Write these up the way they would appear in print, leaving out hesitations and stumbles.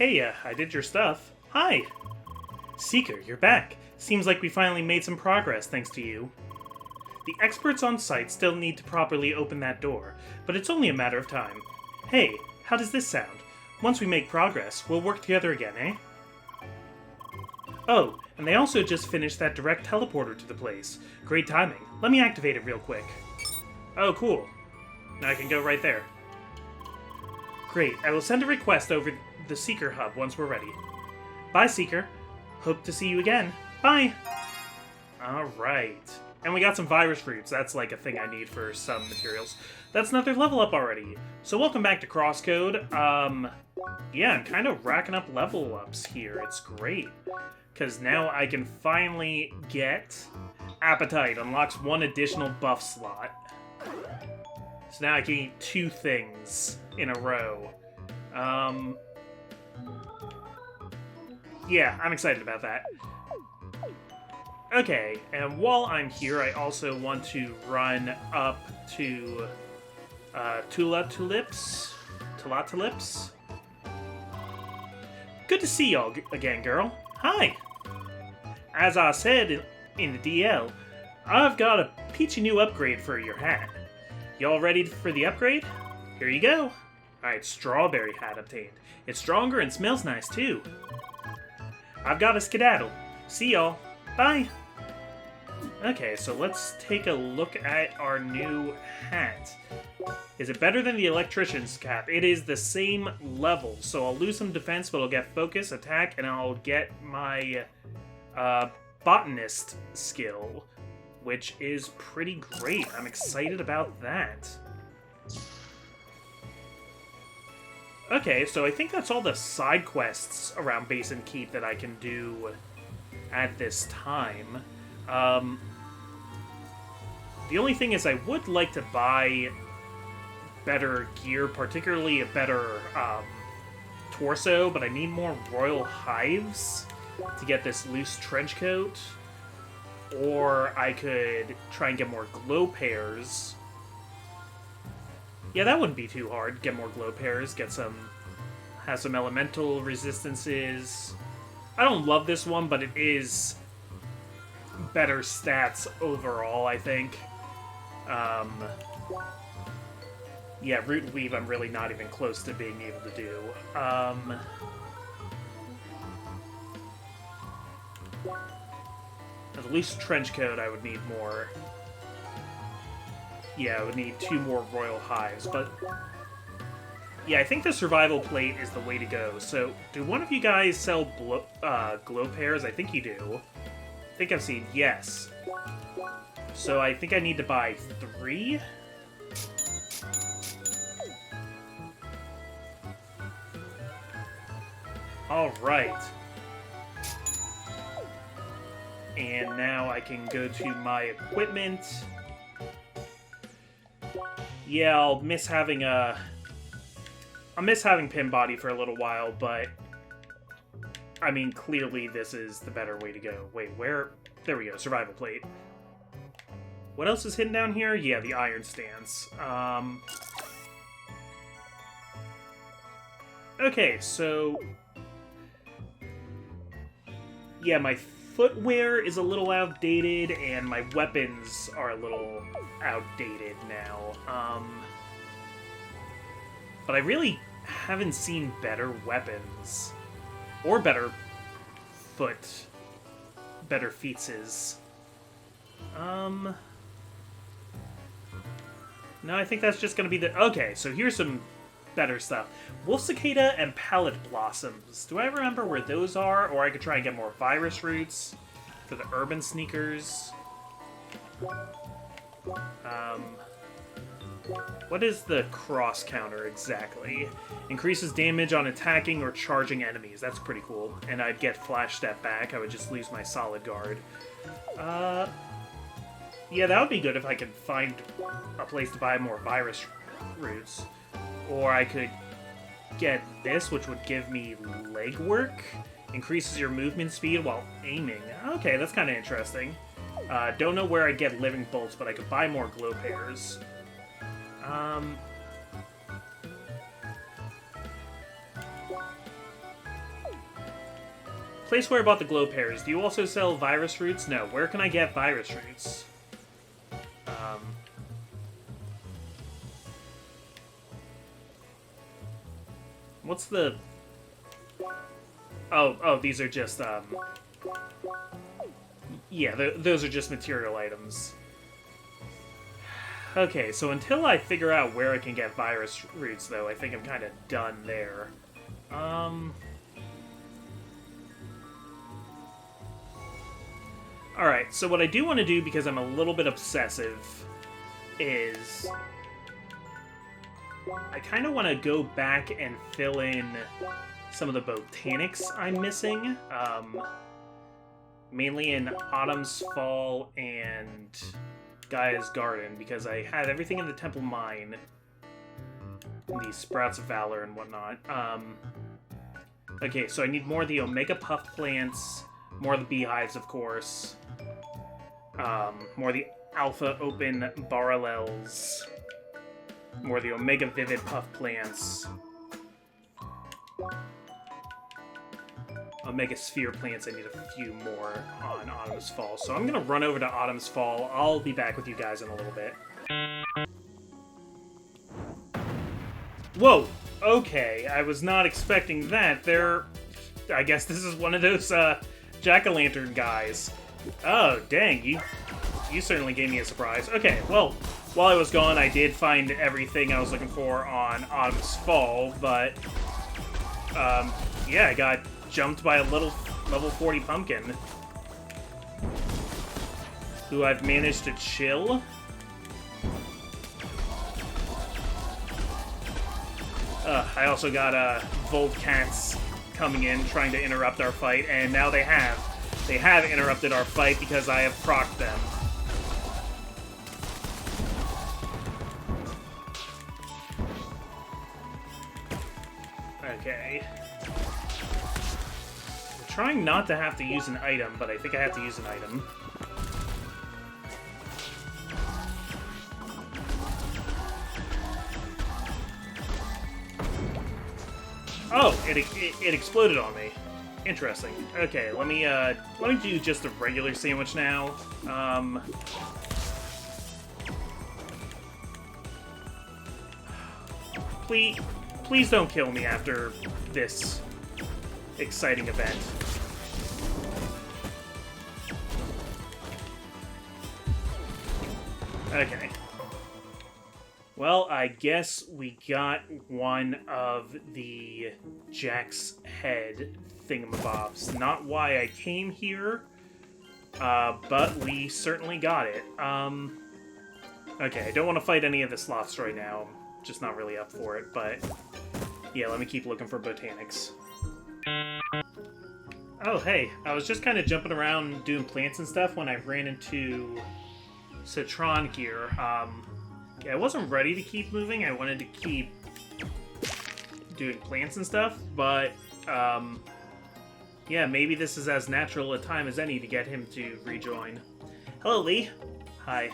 Hey, I did your stuff. Hi! Seeker, you're back. Seems like we finally made some progress thanks to you. The experts on site still need to properly open that door, but it's only a matter of time. Hey, how does this sound? Once we make progress, we'll work together again, eh? Oh, and they also just finished that direct teleporter to the place. Great timing. Let me activate it real quick. Oh, cool. Now I can go right there. Great, I will send a request over the Seeker Hub once we're ready. Bye, Seeker. Hope to see you again. Bye! Alright. And we got some virus fruits. That's like a thing I need for some materials. That's another level up already. So welcome back to CrossCode. Yeah, I'm kind of racking up level ups here. It's great. Because now I can finally get Appetite. Unlocks one additional buff slot. So now I can eat 2 things in a row. Yeah, I'm excited about that. Okay, and while I'm here, I also want to run up to Tula Tulips. Good to see y'all again, girl. Hi! As I said in the DL, I've got a peachy new upgrade for your hat. Y'all ready for the upgrade? Here you go. Alright, strawberry hat obtained. It's stronger and smells nice too. I've got a skedaddle. See y'all. Bye! Okay, so let's take a look at our new hat. Is it better than the electrician's cap? It is the same level, so I'll lose some defense, but I'll get focus, attack, and I'll get my botanist skill, which is pretty great. I'm excited about that. Okay, so I think that's all the side quests around Basin Keep that I can do at this time. The only thing is I would like to buy better gear, particularly a better torso, but I need more royal hives to get this loose trench coat. Or I could try and get more glow pairs. Yeah, that wouldn't be too hard. Get more glow pairs, have some elemental resistances. I don't love this one, but it is better stats overall, I think. Yeah, Root and Weave I'm really not even close to being able to do. At least trench coat I would need more. Yeah, I would need 2 more royal hives, but yeah, I think the survival plate is the way to go. So, do one of you guys sell glow pairs? I think you do. I think I've seen yes. So I think I need to buy 3. Alright. And now I can go to my equipment. Yeah, I'll miss having Pin Body for a little while, but I mean, clearly this is the better way to go. Wait, where? There we go, survival plate. What else is hidden down here? Yeah, the iron stance. Okay, so yeah, my footwear is a little outdated, and my weapons are a little outdated now. But I really haven't seen better weapons. Or better featses. No, I think that's just gonna be the... Okay, so here's some better stuff. Wolf Cicada and Pallet Blossoms. Do I remember where those are? Or I could try and get more virus roots for the urban sneakers. What is the cross counter exactly? Increases damage on attacking or charging enemies. That's pretty cool. And I'd get flash step back. I would just lose my solid guard. Yeah, that would be good if I could find a place to buy more virus roots. Or I could get this, which would give me legwork. Increases your movement speed while aiming. Okay, that's kind of interesting. Don't know where I get living bolts, but I could buy more glow pairs. place where I bought the glow pears, do you also sell virus roots? No. Where can I get virus roots? What's the... Oh, these are just, yeah, those are just material items. Okay, so until I figure out where I can get virus roots, though, I think I'm kind of done there. Alright, so what I do want to do, because I'm a little bit obsessive, is... I kind of want to go back and fill in some of the botanics I'm missing. Mainly in Autumn's Fall and Gaia's Garden, because I have everything in the Temple Mine. The Sprouts of Valor and whatnot. Okay, so I need more of the Omega Puff plants, more of the beehives, of course. More of the Alpha Open Barrelels. More of the Omega Vivid Puff plants. Omega Sphere plants, I need a few more on Autumn's Fall. So I'm going to run over to Autumn's Fall. I'll be back with you guys in a little bit. Whoa! Okay, I was not expecting that. I guess this is one of those jack-o'-lantern guys. Oh, dang, you certainly gave me a surprise. Okay, well, while I was gone, I did find everything I was looking for on Autumn's Fall, but, yeah, I got jumped by a little level 40 pumpkin, who I've managed to chill. I also got Volt Cats coming in, trying to interrupt our fight, and now they have. They have interrupted our fight because I have procced them. Okay. I'm trying not to have to use an item, but I think I have to use an item. Oh, it exploded on me. Interesting. Okay, let me do just a regular sandwich now. Please don't kill me after this exciting event. Okay. Well, I guess we got one of the Jack's Head thingamabobs. Not why I came here, but we certainly got it. Okay, I don't want to fight any of the sloths right now. I'm just not really up for it, but yeah, let me keep looking for botanics. Oh, hey, I was just kind of jumping around doing plants and stuff when I ran into Citron here. Yeah, I wasn't ready to keep moving. I wanted to keep doing plants and stuff, but, yeah, maybe this is as natural a time as any to get him to rejoin. Hello, Lee. Hi.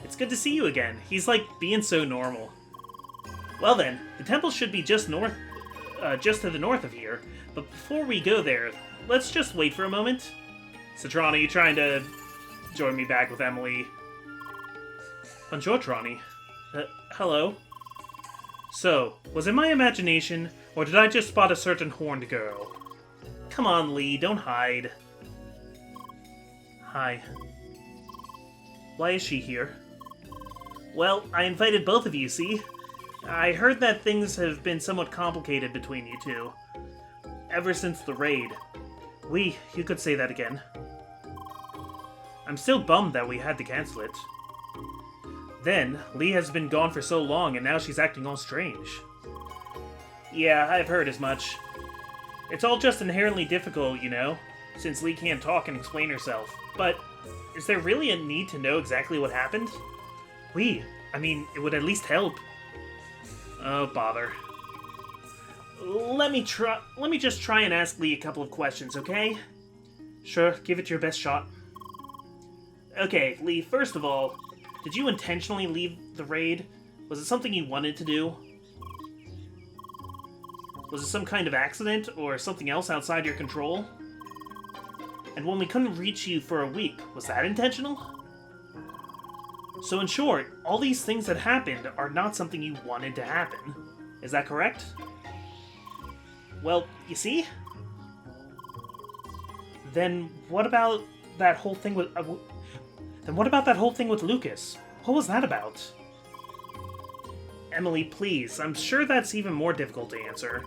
It's good to see you again. He's, like, being so normal. Well then, the temple should be just to the north of here, but before we go there, let's just wait for a moment. Citron, are you trying to join me back with Emily? Bonjour, Trani. Hello. So, was it my imagination, or did I just spot a certain horned girl? Come on, Lee, don't hide. Hi. Why is she here? Well, I invited both of you, see? I heard that things have been somewhat complicated between you two. Ever since the raid. You could say that again. I'm still bummed that we had to cancel it. Then, Lee has been gone for so long, and now she's acting all strange. Yeah, I've heard as much. It's all just inherently difficult, you know, since Lee can't talk and explain herself. But, is there really a need to know exactly what happened? I mean, it would at least help. Oh, bother. Let me just try and ask Lee a couple of questions, okay? Sure, give it your best shot. Okay, Lee, first of all, did you intentionally leave the raid? Was it something you wanted to do? Was it some kind of accident, or something else outside your control? And when we couldn't reach you for a week, was that intentional? So in short, all these things that happened are not something you wanted to happen. Is that correct? Well, you see? Then what about that whole thing with... Lucas? What was that about? Emily, please, I'm sure that's even more difficult to answer.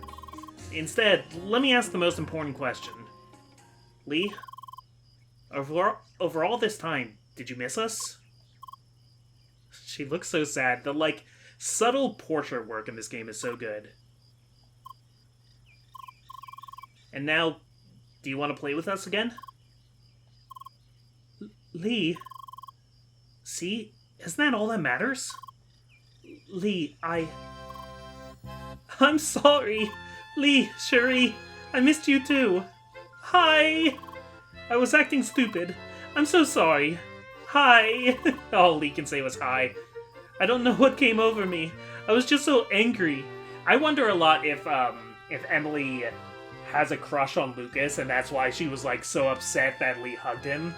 Instead, let me ask the most important question. Lee? Over all this time, did you miss us? She looks so sad. The, subtle portrait work in this game is so good. And now, do you want to play with us again? Lee? See? Isn't that all that matters? Lee, I'm sorry. Lee, Sherry, I missed you too. Hi! I was acting stupid. I'm so sorry. Hi! All Lee can say was hi. I don't know what came over me. I was just so angry. I wonder a lot if Emily has a crush on Lucas, and that's why she was, so upset that Lee hugged him.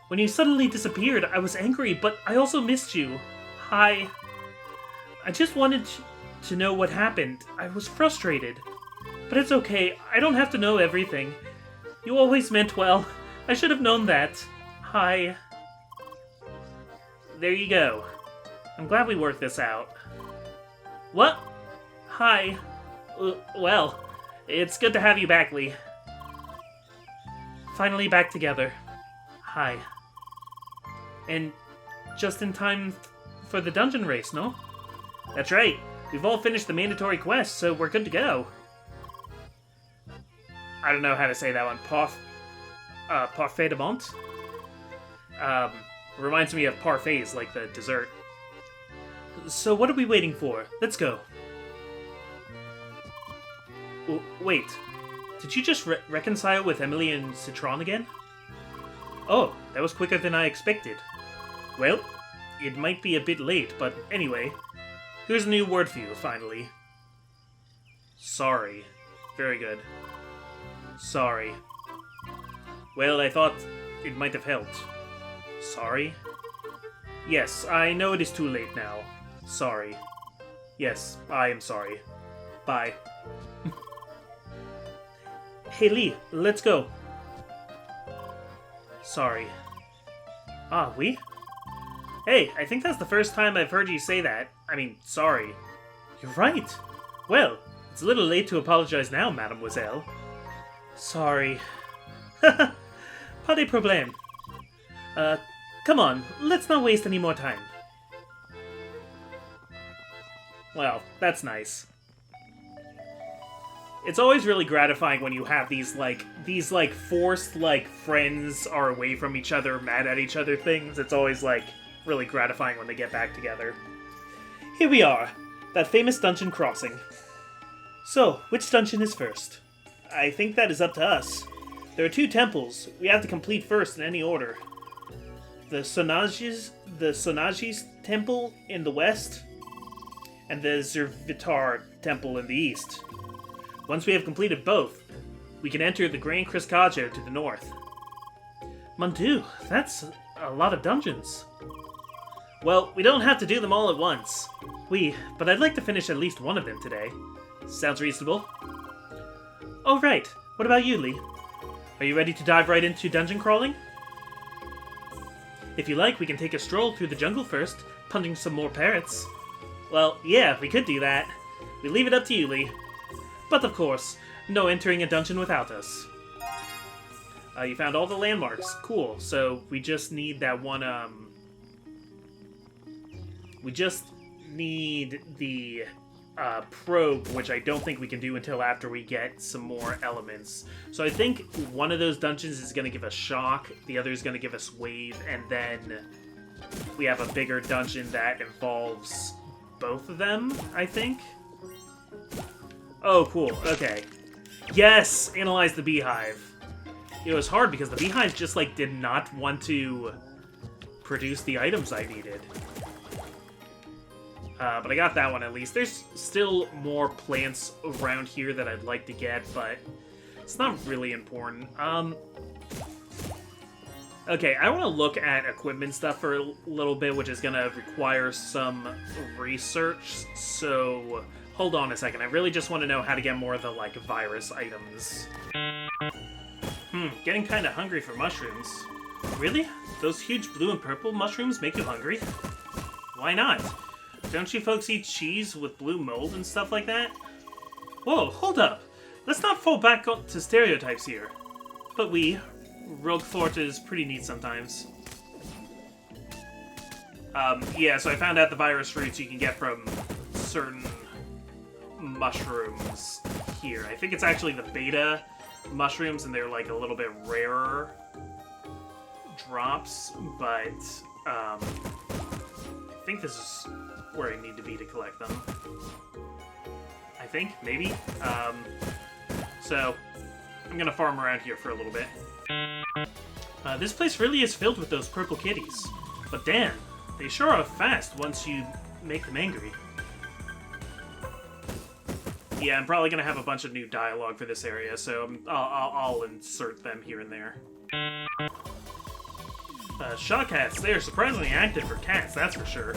When you suddenly disappeared, I was angry, but I also missed you. Hi. I just wanted to know what happened. I was frustrated. But it's okay. I don't have to know everything. You always meant well. I should have known that. Hi. There you go. I'm glad we worked this out. What? Hi. Well, it's good to have you back, Lee. Finally back together. Hi. And just in time for the dungeon race, no? That's right. We've all finished the mandatory quest, so we're good to go. I don't know how to say that one. Parfait de menthe? Reminds me of parfaits, like the dessert. So what are we waiting for? Let's go. Wait. Did you just reconcile with Emily and Citron again? Oh, that was quicker than I expected. Well, it might be a bit late, but anyway. Here's a new word for you, finally. Sorry. Very good. Sorry. Well, I thought it might have helped. Sorry? Yes, I know it is too late now. Sorry. Yes, I am sorry. Bye. Hey Lee, let's go. Sorry. Ah, we? Hey, I think that's the first time I've heard you say that. I mean, sorry. You're right. Well, it's a little late to apologize now, mademoiselle. Sorry. Pas de problème. Come on, let's not waste any more time. Well, that's nice. It's always really gratifying when you have these forced, friends are away from each other, mad at each other things. It's always, really gratifying when they get back together. Here we are, that famous dungeon crossing. So, which dungeon is first? I think that is up to us. There are 2 temples we have to complete first in any order. The Sonagi's temple in the west, and the Zervitar temple in the east. Once we have completed both, we can enter the Grand Criscaggio to the north. Mon Dieu, that's a lot of dungeons. Well, we don't have to do them all at once. But I'd like to finish at least one of them today. Sounds reasonable. Oh, right. What about you, Lee? Are you ready to dive right into dungeon crawling? If you like, we can take a stroll through the jungle first, punching some more parrots. Well, yeah, we could do that. We leave it up to you, Lee. But of course, no entering a dungeon without us. You found all the landmarks. Cool. So we just need that one, we just need the probe, which I don't think we can do until after we get some more elements. So I think one of those dungeons is going to give us shock, the other is going to give us wave, and then we have a bigger dungeon that involves both of them, I think. Oh, cool. Okay. Yes! Analyze the beehive. It was hard because the beehive just, did not want to produce the items I needed. But I got that one at least. There's still more plants around here that I'd like to get, but It's not really important. Okay, I want to look at equipment stuff for a little bit, which is going to require some research, so hold on a second. I really just want to know how to get more of the, like, virus items. Getting kind of hungry for mushrooms. Really? Those huge blue and purple mushrooms make you hungry? Why not? Don't you folks eat cheese with blue mold and stuff like that? Whoa, hold up! Let's not fall back to stereotypes here. But Roquefort is pretty neat sometimes. Yeah, so I found out the virus roots you can get from certain mushrooms here. I think it's actually the beta mushrooms, and they're like a little bit rarer drops, but I think this is where I need to be to collect them. I think, maybe. So I'm gonna farm around here for a little bit. This place really is filled with those purple kitties, but damn, they sure are fast once you make them angry. Yeah, I'm probably gonna have a bunch of new dialogue for this area, so I'll insert them here and there. Shaw cats, they are surprisingly active for cats, that's for sure.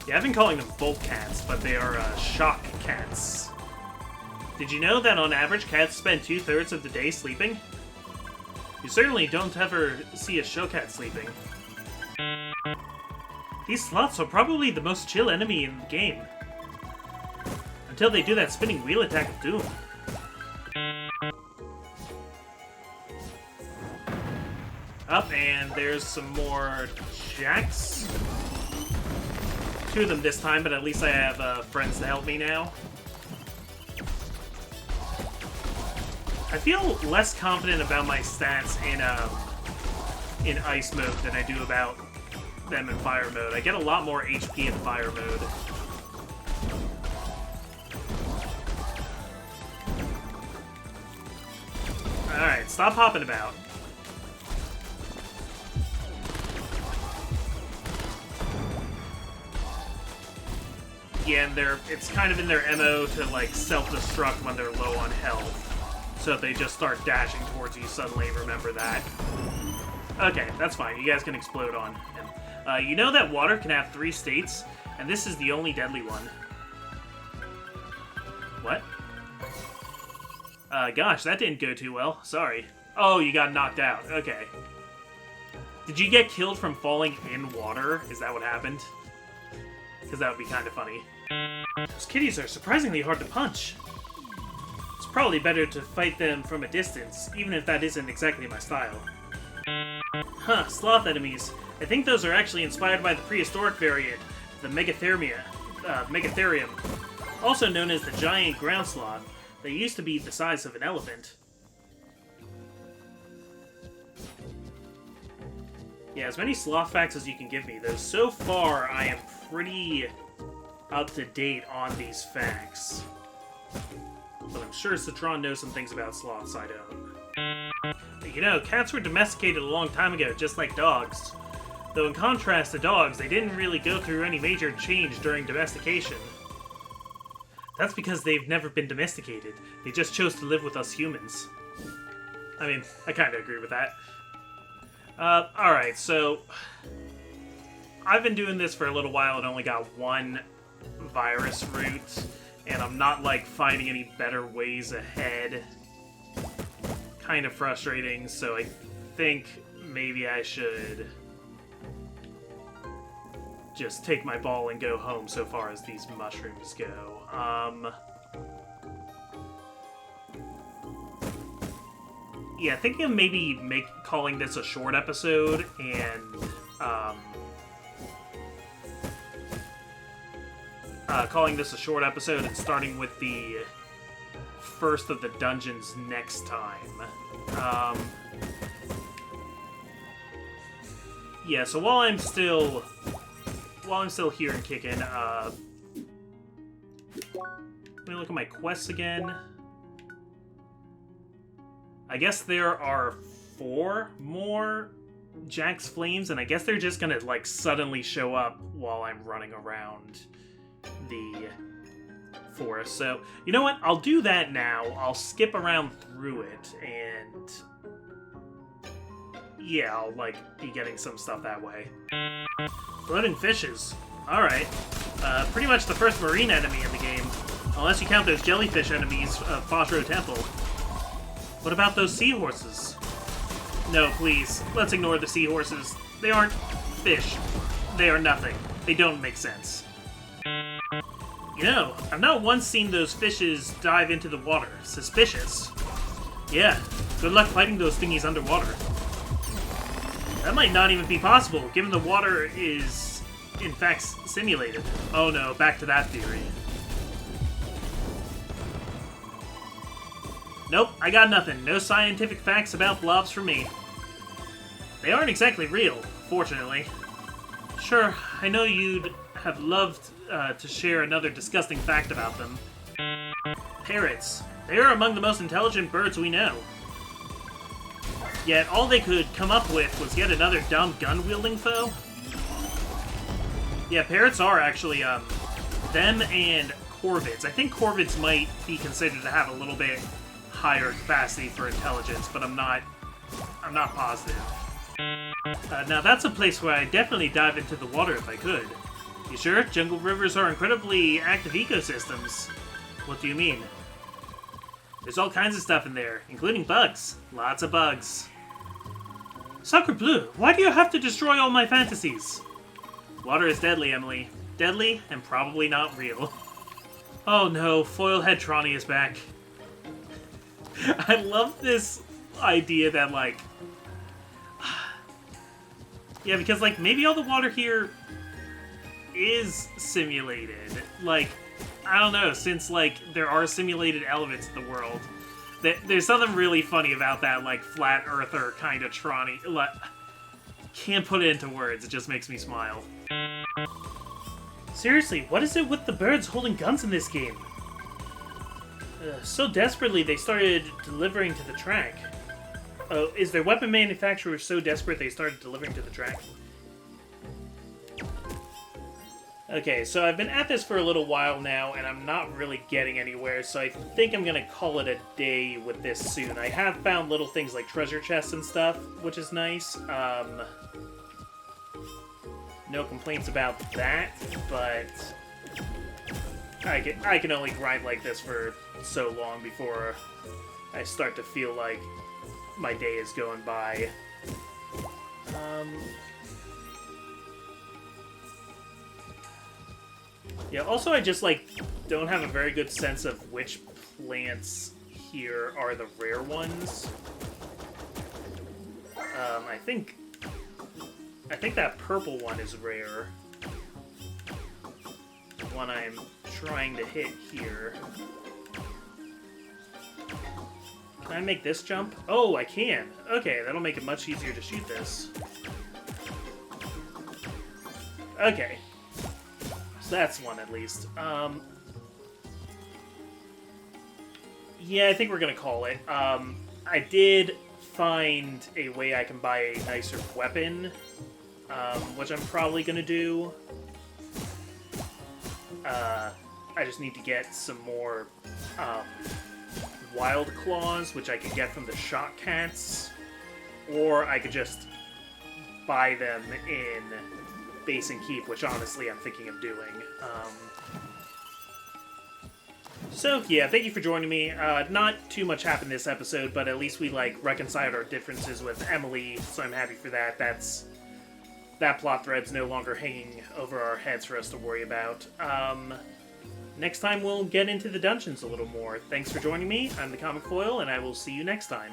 Yeah, I've been calling them bolt cats, but they are shock cats. Did you know that on average cats spend 2/3 of the day sleeping? You certainly don't ever see a show cat sleeping. These sloths are probably the most chill enemy in the game. Until they do that spinning wheel attack of doom. Up, and there's some more jacks. 2 of them this time, but at least I have friends to help me now. I feel less confident about my stats in ice mode than I do about them in fire mode. I get a lot more HP in fire mode. Alright, stop hopping about. Yeah, and it's kind of in their MO to, like, self-destruct when they're low on health. So if they just start dashing towards you suddenly, remember that. Okay, that's fine. You guys can explode on him. You know that water can have 3 states, and this is the only deadly one. What? Gosh, that didn't go too well. Sorry. Oh, you got knocked out. Okay. Did you get killed from falling in water? Is that what happened? Because that would be kind of funny. Those kitties are surprisingly hard to punch. It's probably better to fight them from a distance, even if that isn't exactly my style. Huh, sloth enemies. I think those are actually inspired by the prehistoric variant, the Megatherium, also known as the giant ground sloth. They used to be the size of an elephant. Yeah, as many sloth facts as you can give me, though so far I am pretty up to date on these facts. But I'm sure Citron knows some things about sloths I don't. But you know, cats were domesticated a long time ago, just like dogs. Though in contrast to dogs, they didn't really go through any major change during domestication. That's because they've never been domesticated. They just chose to live with us humans. I mean, I kind of agree with that. Alright, so I've been doing this for a little while and only got 1 virus root, and I'm not, like, finding any better ways ahead. Kind of frustrating, so I think maybe I should just take my ball and go home so far as these mushrooms go. Yeah, thinking of maybe calling this a short episode and starting with the first of the dungeons next time. Yeah, so while I'm still here and kicking, let me look at my quests again. I guess there are 4 more Jack's Flames, and I guess they're just gonna, like, suddenly show up while I'm running around the forest. So, you know what? I'll do that now. I'll skip around through it, and yeah, I'll, like, be getting some stuff that way. Floating fishes. Alright. Pretty much the first marine enemy in the game. Unless you count those jellyfish enemies of Foshro Temple. What about those seahorses? No, please. Let's ignore the seahorses. They aren't fish. They are nothing. They don't make sense. You know, I've not once seen those fishes dive into the water. Suspicious. Yeah, good luck fighting those thingies underwater. That might not even be possible, given the water is, in fact, simulated. Oh no, back to that theory. Nope, I got nothing. No scientific facts about blobs for me. They aren't exactly real, fortunately. Sure, I know you'd have loved to share another disgusting fact about them. Parrots. They are among the most intelligent birds we know. Yet all they could come up with was yet another dumb gun-wielding foe. Yeah, parrots are actually, them and corvids. I think corvids might be considered to have a little bit higher capacity for intelligence, but I'm not positive. Now that's a place where I'd definitely dive into the water if I could. You sure? Jungle rivers are incredibly active ecosystems. What do you mean? There's all kinds of stuff in there, including bugs. Lots of bugs. Sacre bleu, why do you have to destroy all my fantasies? Water is deadly, Emily. Deadly, and probably not real. Oh no, Foilhead Tronny is back. I love this idea that, like... yeah, because, like, maybe all the water here is simulated. Like, I don't know, since, like, there are simulated elements in the world. There's something really funny about that, like, flat earther kind of Tronny. Like, can't put it into words, it just makes me smile. Seriously, what is it with the birds holding guns in this game? So desperately they started delivering to the track. Oh, is their weapon manufacturer so desperate they started delivering to the track? Okay, so I've been at this for a little while now, and I'm not really getting anywhere, so I think I'm gonna call it a day with this soon. I have found little things like treasure chests and stuff, which is nice. No complaints about that, but I can only grind like this for so long before I start to feel like my day is going by. Yeah, also I just, like, don't have a very good sense of which plants here are the rare ones. I think that purple one is rare. The one I'm trying to hit here. Can I make this jump? Oh, I can. Okay, that'll make it much easier to shoot this. Okay. So that's one, at least. Yeah, I think we're gonna call it. I did find a way I can buy a nicer weapon, which I'm probably gonna do. I just need to get some more, Wild Claws, which I could get from the Shock Cats, or I could just buy them in Base and Keep, which honestly I'm thinking of doing. So yeah, thank you for joining me. Not too much happened this episode, but at least we, like, reconciled our differences with Emily, so I'm happy for that. That plot thread's no longer hanging over our heads for us to worry about. Next time we'll get into the dungeons a little more. Thanks for joining me. I'm the Comic Foil, and I will see you next time.